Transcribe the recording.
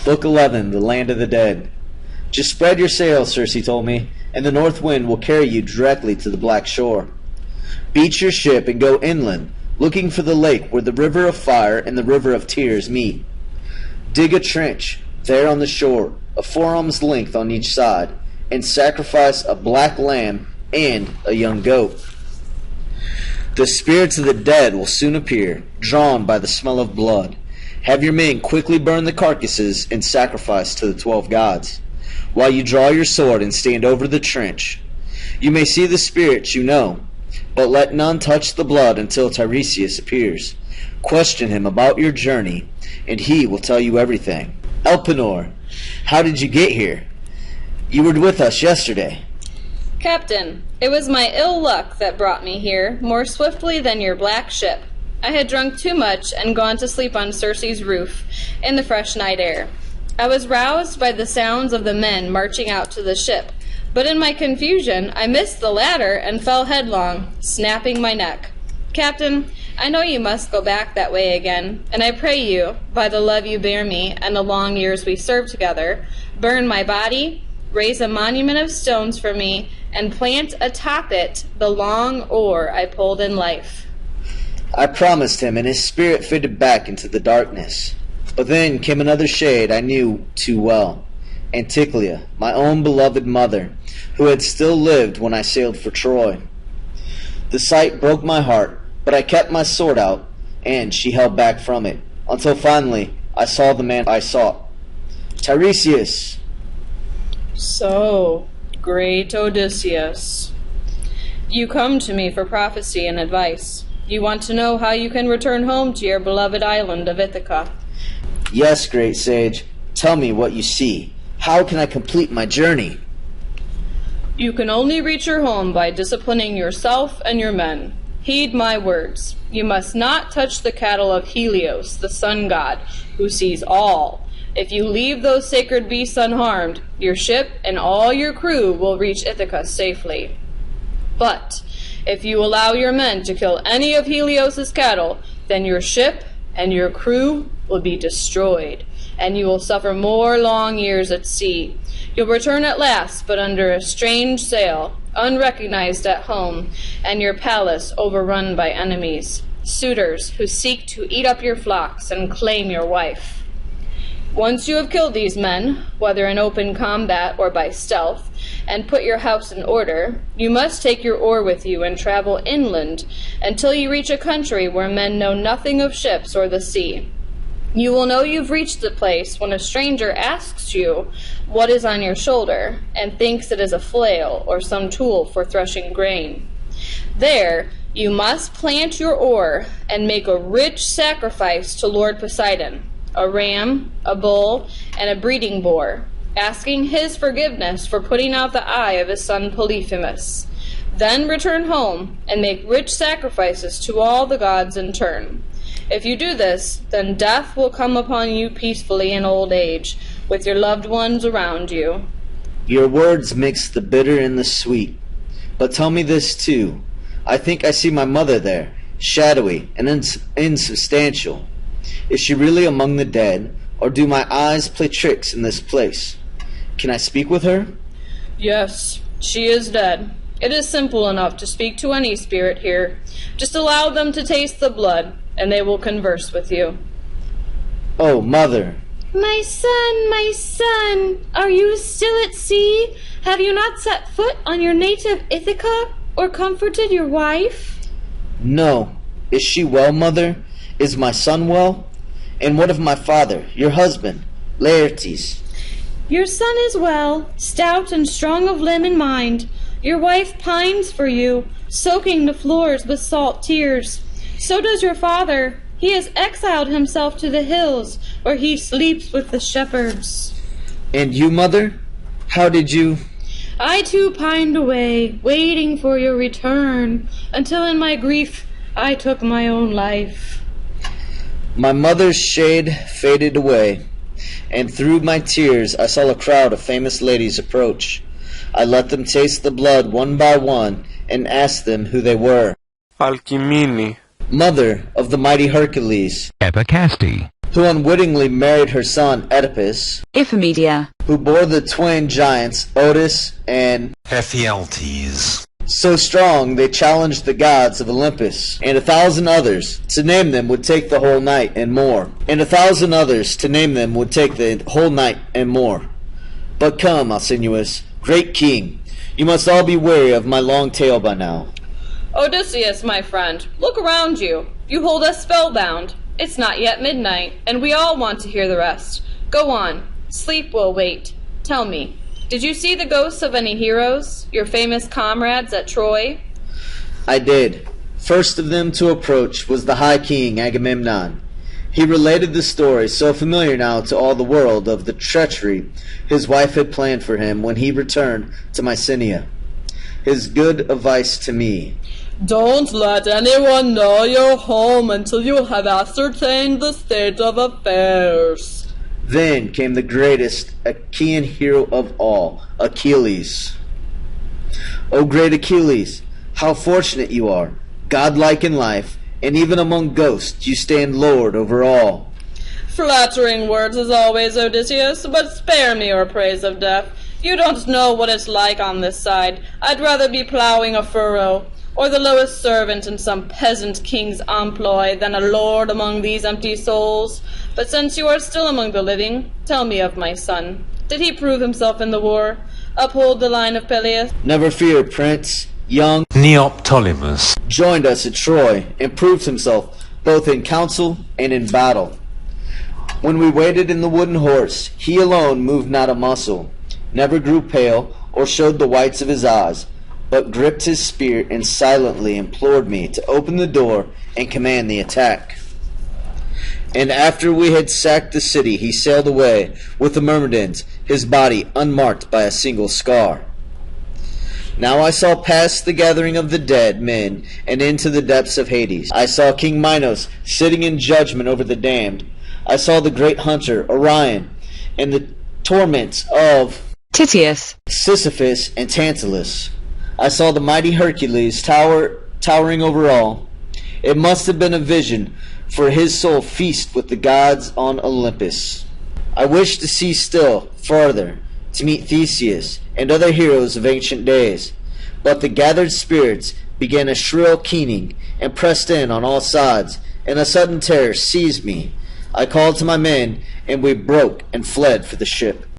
Book 11, The Land of the Dead. Just spread your sails, Circe told me, and the north wind will carry you directly to the black shore. Beach your ship and go inland, looking for the lake where the river of fire and the river of tears meet. Dig a trench, there on the shore, a forearm's length on each side, and sacrifice a black lamb and a young goat. The spirits of the dead will soon appear, drawn by the smell of blood. Have your men quickly burn the carcasses and sacrifice to the 12 gods, while you draw your sword and stand over the trench. You may see the spirits you know, but let none touch the blood until Tiresias appears. Question him about your journey, and he will tell you everything. Elpenor, how did you get here? You were with us yesterday. Captain, it was my ill luck that brought me here more swiftly than your black ship. I had drunk too much and gone to sleep on Circe's roof in the fresh night air. I was roused by the sounds of the men marching out to the ship, but in my confusion I missed the ladder and fell headlong, snapping my neck. Captain, I know you must go back that way again, and I pray you, by the love you bear me and the long years we served together, burn my body, raise a monument of stones for me, and plant atop it the long oar I pulled in life. I promised him, and his spirit faded back into the darkness. But then came another shade I knew too well, Anticlea, my own beloved mother, who had still lived when I sailed for Troy. The sight broke my heart, but I kept my sword out, and she held back from it, until finally I saw the man I sought. Tiresias! So, great Odysseus, you come to me for prophecy and advice. You want to know how you can return home to your beloved island of Ithaca. Yes, great sage. Tell me what you see. How can I complete my journey? You can only reach your home by disciplining yourself and your men. Heed my words. You must not touch the cattle of Helios, the sun god, who sees all. If you leave those sacred beasts unharmed, your ship and all your crew will reach Ithaca safely. But if you allow your men to kill any of Helios's cattle, then your ship and your crew will be destroyed, and you will suffer more long years at sea. You'll return at last, but under a strange sail, unrecognized at home, and your palace overrun by enemies, suitors who seek to eat up your flocks and claim your wife. Once you have killed these men, whether in open combat or by stealth, and put your house in order, you must take your oar with you and travel inland until you reach a country where men know nothing of ships or the sea. You will know you've reached the place when a stranger asks you what is on your shoulder and thinks it is a flail or some tool for threshing grain. There you must plant your oar and make a rich sacrifice to Lord Poseidon, a ram, a bull, and a breeding boar, asking his forgiveness for putting out the eye of his son Polyphemus. Then return home and make rich sacrifices to all the gods in turn. If you do this, then death will come upon you peacefully in old age, with your loved ones around you. Your words mix the bitter and the sweet. But tell me this too. I think I see my mother there, shadowy and insubstantial. Is she really among the dead, or do my eyes play tricks in this place? Can I speak with her? Yes, she is dead. It is simple enough to speak to any spirit here. Just allow them to taste the blood, and they will converse with you. Oh, mother! My son, are you still at sea? Have you not set foot on your native Ithaca, or comforted your wife? No. Is she well, mother? Is my son well? And what of my father, your husband, Laertes? Your son is well, stout and strong of limb and mind. Your wife pines for you, soaking the floors with salt tears. So does your father. He has exiled himself to the hills, where he sleeps with the shepherds. And you, mother? How did you... I too pined away, waiting for your return, until in my grief I took my own life. My mother's shade faded away, and through my tears I saw a crowd of famous ladies approach. I let them taste the blood one by one, and asked them who they were. Alcimini. Mother of the mighty Hercules. Epicasti. who unwittingly married her son Oedipus, Iphimedia, who bore the twin giants Odysseus and Ephialtes, so strong they challenged the gods of Olympus, and 1,000 others. To name them would take the whole night and more. And 1,000 others to name them would take the whole night and more. But come, Alcinous, great king, you must all be weary of my long tale by now. Odysseus, my friend, look around you. You hold us spellbound. It's not yet midnight, and we all want to hear the rest. Go on. Sleep will wait. Tell me, did you see the ghosts of any heroes, your famous comrades at Troy? I did. First of them to approach was the High King Agamemnon. He related the story, so familiar now to all the world, of the treachery his wife had planned for him when he returned to Mycenae. His good advice to me: Don't let anyone know you're home until you have ascertained the state of affairs. Then came the greatest Achaean hero of all, Achilles. O great Achilles, how fortunate you are! Godlike in life, and even among ghosts you stand lord over all. Flattering words as always, Odysseus, but spare me your praise of death. You don't know what it's like on this side. I'd rather be plowing a furrow, or the lowest servant in some peasant king's employ, than a lord among these empty souls. But since you are still among the living, tell me of my son. Did he prove himself in the war? Uphold the line of Peleus? Never fear, Prince. Young Neoptolemus, joined us at Troy and proved himself both in council and in battle. When we waited in the wooden horse, he alone moved not a muscle, never grew pale or showed the whites of his eyes, but gripped his spear and silently implored me to open the door and command the attack. And after we had sacked the city, he sailed away with the Myrmidons, his body unmarked by a single scar. Now I saw past the gathering of the dead men and into the depths of Hades. I saw King Minos sitting in judgment over the damned. I saw the great hunter Orion and the torments of Titius, Sisyphus and Tantalus. I saw the mighty Hercules towering over all. It must have been a vision, for his soul feast with the gods on Olympus. I wished to see still farther, to meet Theseus and other heroes of ancient days, but the gathered spirits began a shrill keening and pressed in on all sides, and a sudden terror seized me. I called to my men, and we broke and fled for the ship.